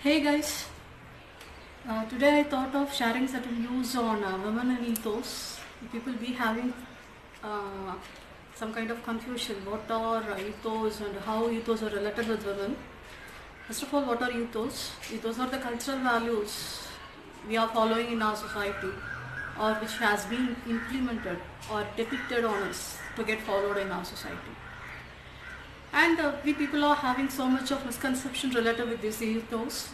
Hey guys, today I thought of sharing certain views on women and ethos. People be having uh, some kind of confusion. What are ethos and how ethos are related with women? First of all, what are ethos? Ethos are the cultural values we are following in our society or which has been implemented or depicted on us to get followed in our society. And we people are having so much of misconception related with this ethos.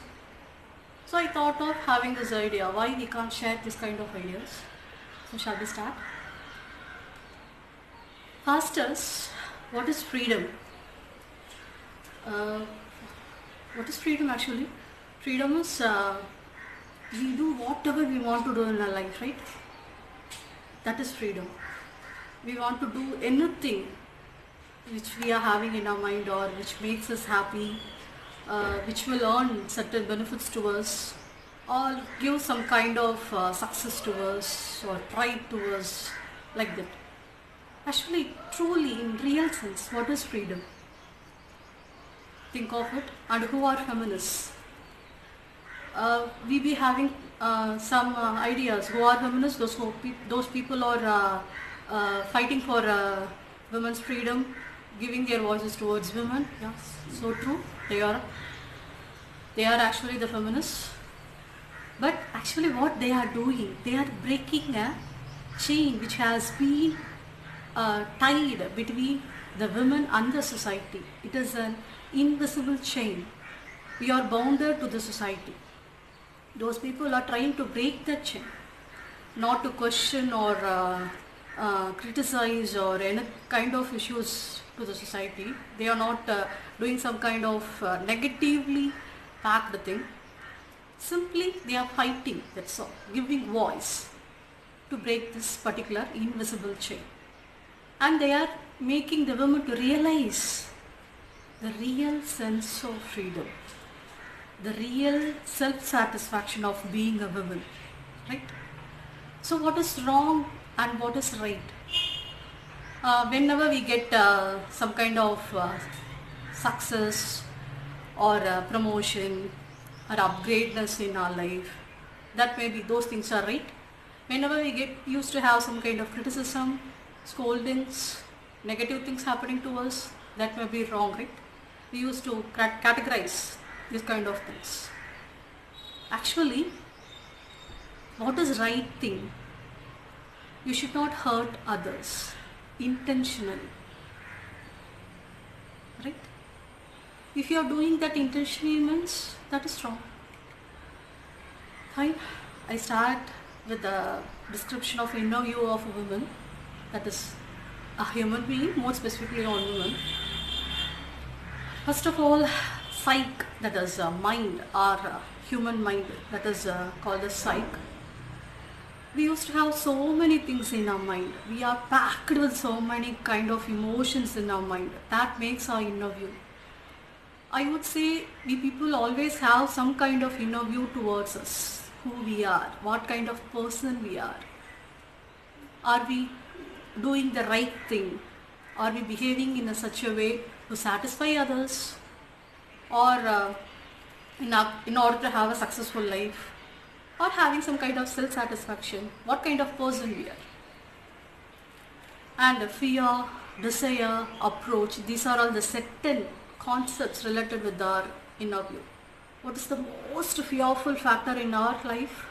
So I thought of having this idea, why we can't share this kind of ideas. So shall we start? First is, what is freedom? Uh, what is freedom actually? Freedom is we do whatever we want to do in our life, right? That is freedom. We want to do anything which we are having in our mind or which makes us happy, which will earn certain benefits to us or give some kind of success to us or pride to us, like that. Actually, truly, in real sense, what is freedom? Think of it. And who are feminists? We be having some ideas. Who are feminists? Those people are fighting for women's freedom, giving their voices towards women. Yes, so true. They are actually the feminists. But actually what they are doing, they are breaking a chain which has been tied between the women and the society. It is an invisible chain. We are bounded to the society. Those people are trying to break that chain, not to question or criticize or any kind of issues to the society. They are not doing some kind of negatively packed thing. Simply they are fighting, that's all, giving voice to break this particular invisible chain. And they are making the women to realize the real sense of freedom, the real self-satisfaction of being a woman, right? So what is wrong and what is right? Whenever we get some kind of success or promotion or upgradeness in our life, that may be, those things are right. Whenever we get used to have some kind of criticism, scoldings, negative things happening to us, that may be wrong, right? We used to categorize these kind of things. Actually, what is right thing? You should not hurt others intentionally, right? If you are doing that intentionally, means that is wrong. Fine. I start with the description of inner view of a woman, that is a human being, more specifically on women. First of all, psyche, that is mind, or human mind, that is called as psyche. We used to have so many things in our mind. We are packed with so many kind of emotions in our mind. That makes our inner view. I would say we people always have some kind of inner view towards us, who we are, what kind of person we are. Are we doing the right thing? Are we behaving in such a way to satisfy others, or in order to have a successful life, or having some kind of self-satisfaction? What kind of person we are? And fear, desire, approach, these are all the certain concepts related with our inner view. What is the most fearful factor in our life?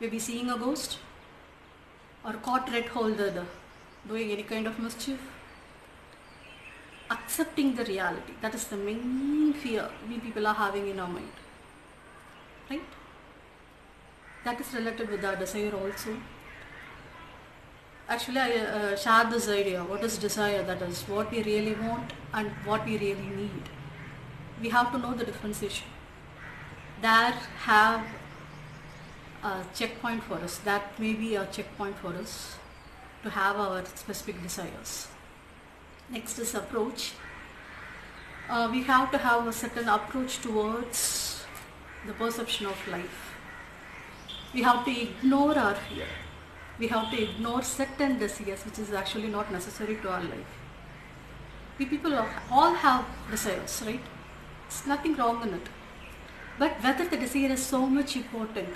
Maybe seeing a ghost, or caught red-handed doing any kind of mischief. Accepting the reality, that is the main fear we people are having in our mind, right? That is related with our desire also. Actually, I shared this idea. What is desire? That is what we really want and what we really need. We have to know the differentiation. There have a checkpoint for us. That may be a checkpoint for us to have our specific desires. Next is approach. We have to have a certain approach towards the perception of life. We have to ignore our fear. We have to ignore certain desires which is actually not necessary to our life. We people all have desires, right? There's nothing wrong in it. But whether the desire is so much important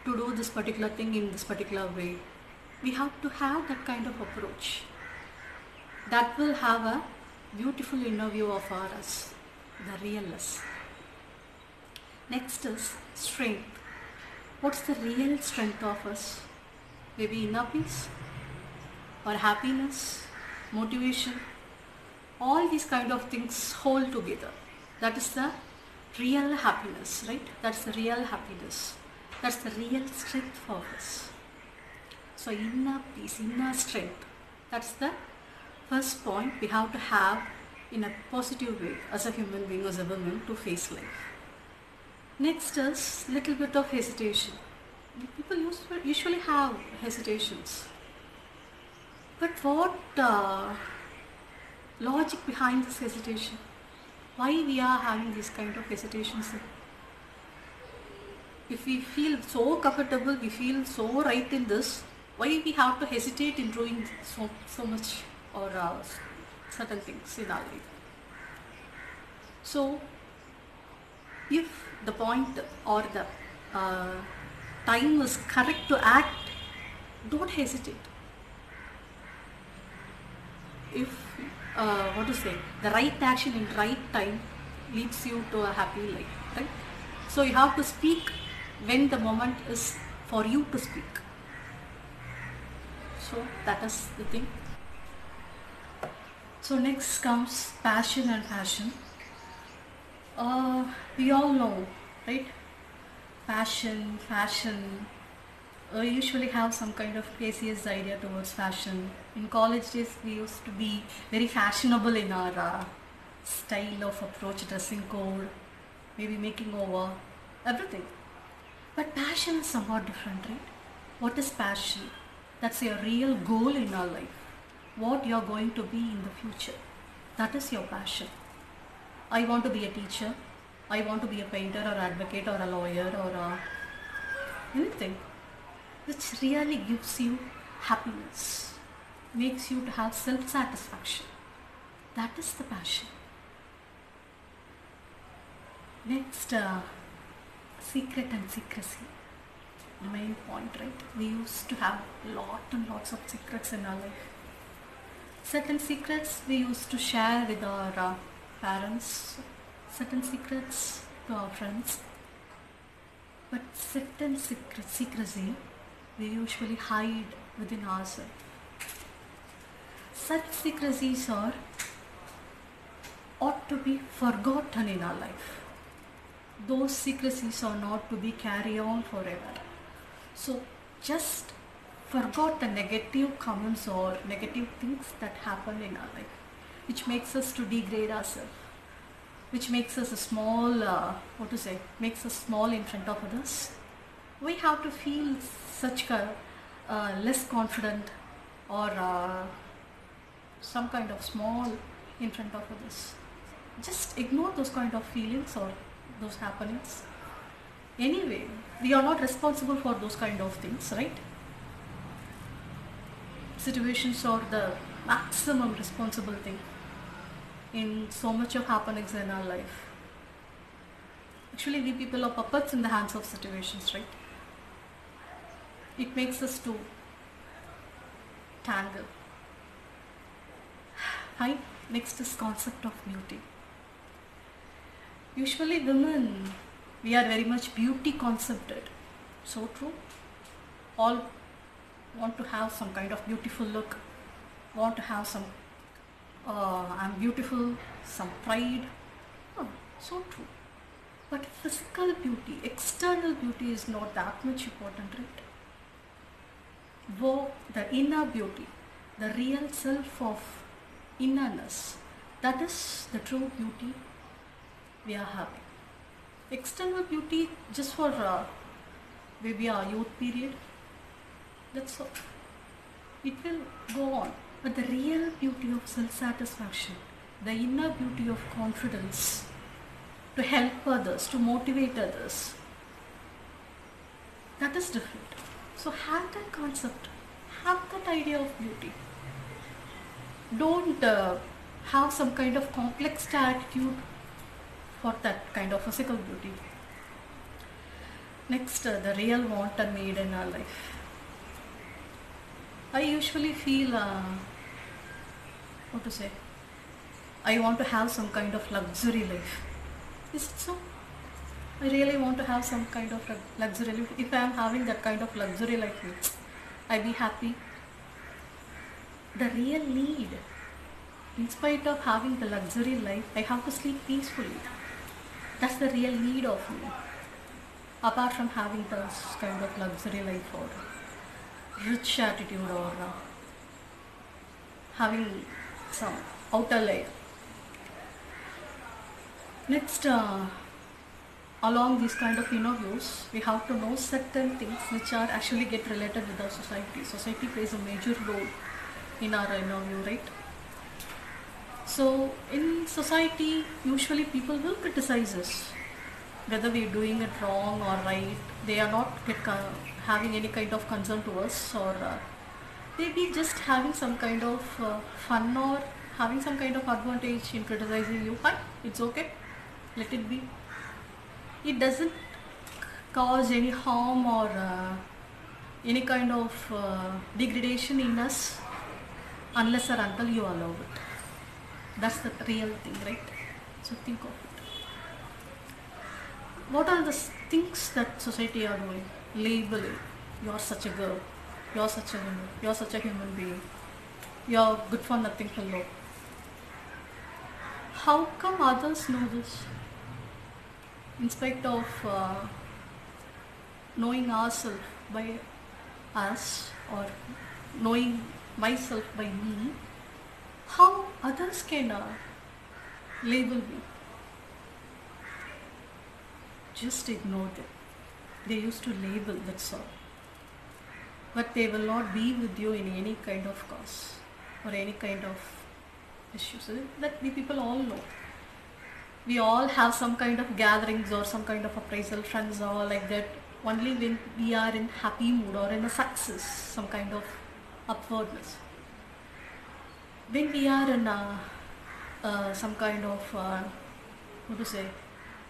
to do this particular thing in this particular way, we have to have that kind of approach. That will have a beautiful inner view of us, the real us. Next is strength. What's the real strength of us? Maybe inner peace or happiness, motivation. All these kind of things hold together. That is the real happiness, right? That's the real happiness. That's the real strength for us. So inner peace, inner strength. That's the first point we have to have in a positive way as a human being, as a woman, to face life. Next is little bit of hesitation. People usually have hesitations. But what logic behind this hesitation? Why we are having these kind of hesitations? If we feel so comfortable, we feel so right in this, why we have to hesitate in doing so much or certain things in our life? So, if the point or the time is correct to act, don't hesitate. If the right action in right time leads you to a happy life, right? So you have to speak when the moment is for you to speak. So that is the thing. So next comes passion and passion. We all know, right? Passion, fashion. We usually have some kind of craziest idea towards fashion. In college days, we used to be very fashionable in our style of approach, dressing code, maybe making over, everything. But passion is somewhat different, right? What is passion? That's your real goal in our life. What you're going to be in the future. That is your passion. I want to be a teacher. I want to be a painter or advocate or a lawyer or anything which really gives you happiness, makes you to have self-satisfaction. That is the passion. Next, secret and secrecy. The main point, right? We used to have lots of secrets in our life. Certain secrets we used to share with our parents, certain secrets to our friends, but certain secrecy we usually hide within ourselves. Such secrecies ought to be forgotten in our life. Those secrecies are not to be carried on forever. So just forgot the negative comments or negative things that happen in our life, which makes us to degrade ourselves, which makes us a small, makes us small in front of others. We have to feel such less confident or some kind of small in front of others. Just ignore those kind of feelings or those happenings. Anyway, we are not responsible for those kind of things, right? Situations are the maximum responsible thing in so much of happenings in our life. Actually, we people are puppets in the hands of situations, right? It makes us to tangle. Fine. Next is concept of beauty. Usually women, we are very much beauty concepted. So true. All want to have some kind of beautiful look, want to have some I'm beautiful, some pride. Oh, so true. But physical beauty, external beauty is not that much important, right? Though the inner beauty, the real self of innerness, that is the true beauty we are having. External beauty just for maybe our youth period, that's all. It will go on. But the real beauty of self-satisfaction, the inner beauty of confidence, to help others, to motivate others, that is different. So have that concept, have that idea of beauty. Don't have some kind of complex attitude for that kind of physical beauty. Next, the real want and need in our life. I usually feel, what to say, I want to have some kind of luxury life. Is it so? I really want to have some kind of luxury life. If I am having that kind of luxury life, I be happy. The real need, in spite of having the luxury life, I have to sleep peacefully. That's the real need of me. Apart from having this kind of luxury life or rich attitude or having some outer layer. Next, along these kind of inner views, we have to know certain things which are actually get related with our society. Society plays a major role in our inner view, right? So in society, usually people will criticize us whether we're doing it wrong or right. They are not having any kind of concern to us, or they be just having some kind of fun or having some kind of advantage in criticizing you. Fine, it's okay, let it be. It doesn't cause any harm or any kind of degradation in us unless or until you allow it. That's the real thing, right? So think of it. What are the things that society are doing? Labeling. You're such a girl. You're such a woman. You're such a human being. You're good for nothing fellow. How come others know this? In spite of knowing ourselves by us or knowing myself by me, how others can label me? Just ignore them. They used to label, that's all. But they will not be with you in any kind of cause or any kind of issues. That we people all know. We all have some kind of gatherings or some kind of appraisal friends or like that. Only when we are in happy mood or in a success, some kind of upwardness. When we are in some kind of, what to say,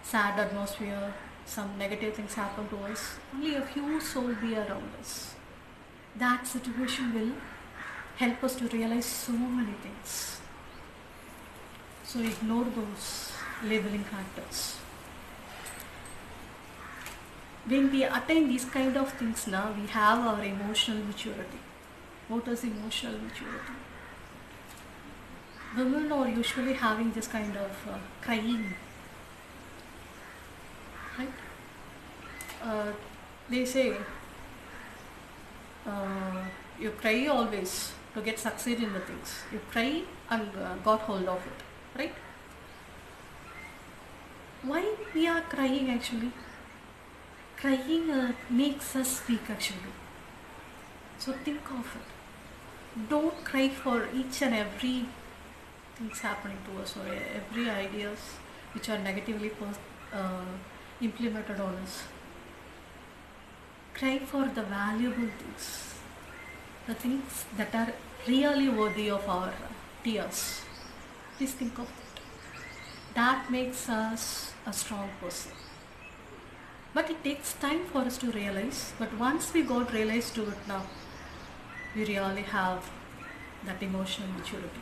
sad atmosphere, some negative things happen to us, only a few souls be around us. That situation will help us to realize so many things. So ignore those labeling factors. When we attain these kind of things now, we have our emotional maturity. What is emotional maturity? Women are usually having this kind of crying, right? They say you cry always to get succeed in the things. You cry and got hold of it, right? Why we are crying actually? Crying makes us speak actually. So think of it. Don't cry for each and every things happening to us or every ideas which are negatively implemented on us. Cry for the valuable things, the things that are really worthy of our tears. Please think of it. That makes us a strong person. But it takes time for us to realize. But once we got realized to it now, we really have that emotional maturity.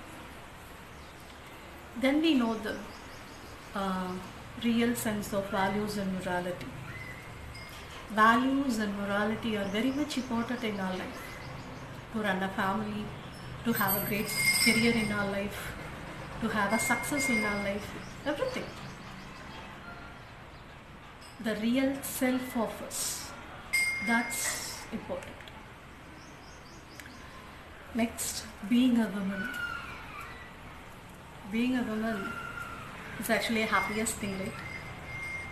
Then we know the real sense of values and morality. Values and morality are very much important in our life. To run a family, to have a great career in our life, to have a success in our life, everything. The real self of us, that's important. Next, being a woman. Being a woman is actually a happiest thing, right?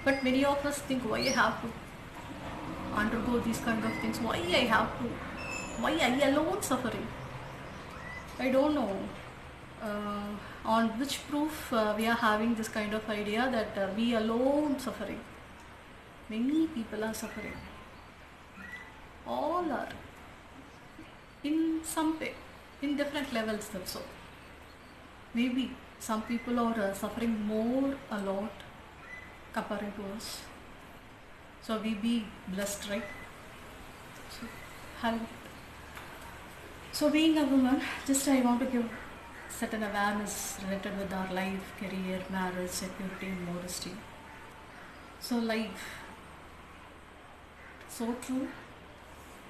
But many of us think, why I have to undergo these kind of things? Why I have to? Why I alone suffering? I don't know. On which proof we are having this kind of idea that we alone suffering. Many people are suffering. All are in some way, in different levels also. Maybe some people are suffering more a lot compared to us. So we be blessed, right? So, so being a woman, just I want to give certain awareness related with our life, career, marriage, security, and modesty. So life, so true.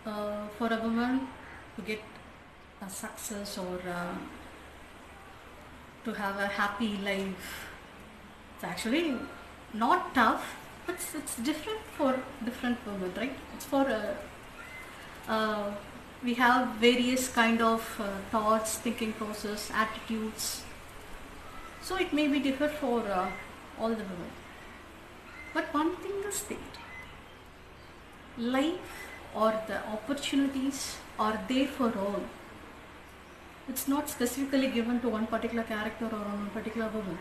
For a woman to get a success or to have a happy life, it's actually not tough, but it's different for different women, right? It's for we have various kind of thoughts, thinking process, attitudes. So it may be different for all the women. But one thing is there. Life or the opportunities are there for all. It's not specifically given to one particular character or one particular woman.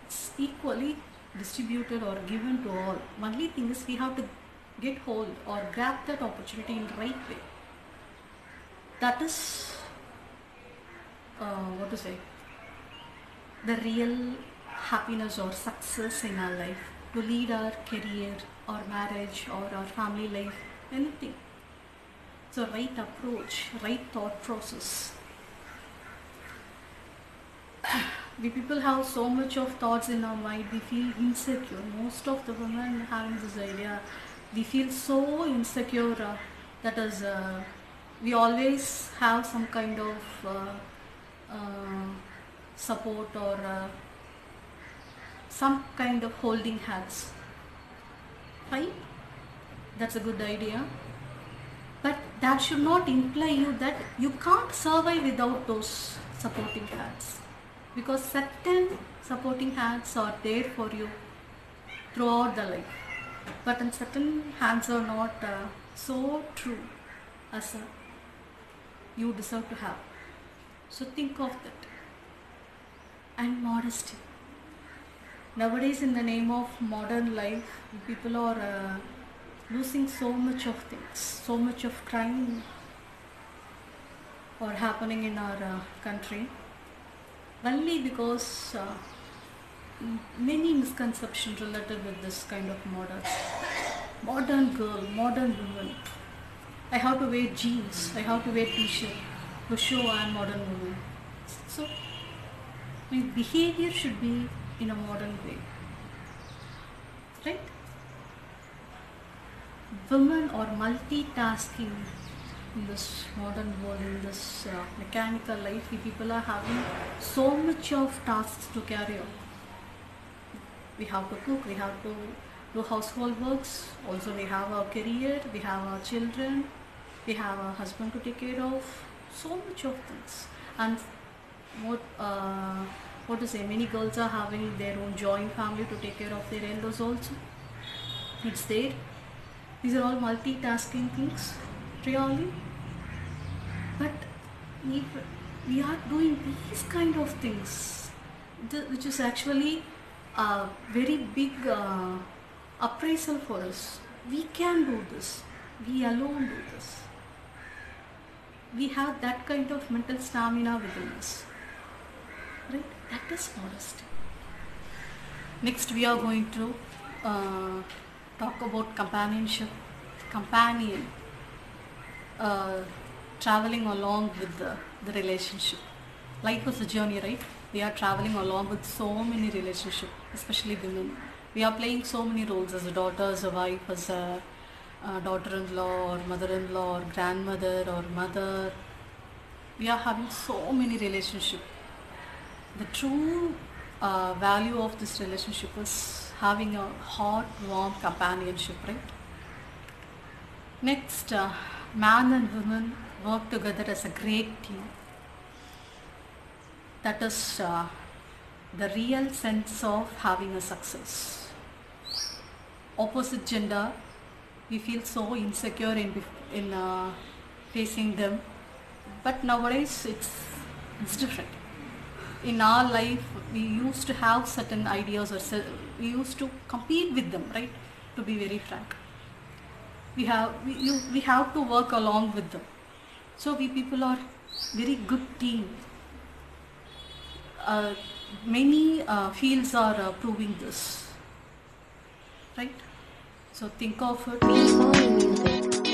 It's equally distributed or given to all. Only thing is we have to get hold or grab that opportunity in the right way. That is what to say, the real happiness or success in our life, to lead our career or marriage or our family life, anything. So right approach, right thought process. We people have so much of thoughts in our mind, we feel insecure. Most of the women having this idea, we feel so insecure, that is we always have some kind of support or some kind of holding hands. Fine, that's a good idea, but that should not imply you that you can't survive without those supporting hands, because certain supporting hands are there for you throughout the life, but certain hands are not so true as you deserve to have. So think of that. And modesty. Nowadays, in the name of modern life, people are losing so much of things, so much of crime are happening in our country, only because many misconceptions related with this kind of modern girl, modern woman. I have to wear jeans, I have to wear t-shirt to show I am modern woman. So my behavior should be in a modern way, right? Women are multitasking in this modern world, in this mechanical life. We people are having so much of tasks to carry out. We have to cook, we have to do household works, also we have our career, we have our children, we have our husband to take care of, so much of things. And what to say, many girls are having their own joint family to take care of their elders also. It's there. These are all multitasking things, really. But if we are doing these kind of things, which is actually a very big appraisal for us. We can do this. We alone do this. We have that kind of mental stamina within us. Right? That is modesty. Next, we are going to talk about companionship. Companion. Traveling along with the relationship. Life is a journey, right? We are traveling along with so many relationships, especially women. We are playing so many roles as a daughter, as a wife, as a daughter-in-law or mother-in-law or grandmother or mother. We are having so many relationships. The true value of this relationship is having a hot, warm companionship, right? Next, man and woman work together as a great team. That is the real sense of having a success. Opposite gender, we feel so insecure in facing them, but nowadays it's different. In our life, we used to have certain ideas, or we used to compete with them, right? To be very frank, we have to work along with them. So we people are very good team. Many fields are proving this. right? So think of it. We all need it.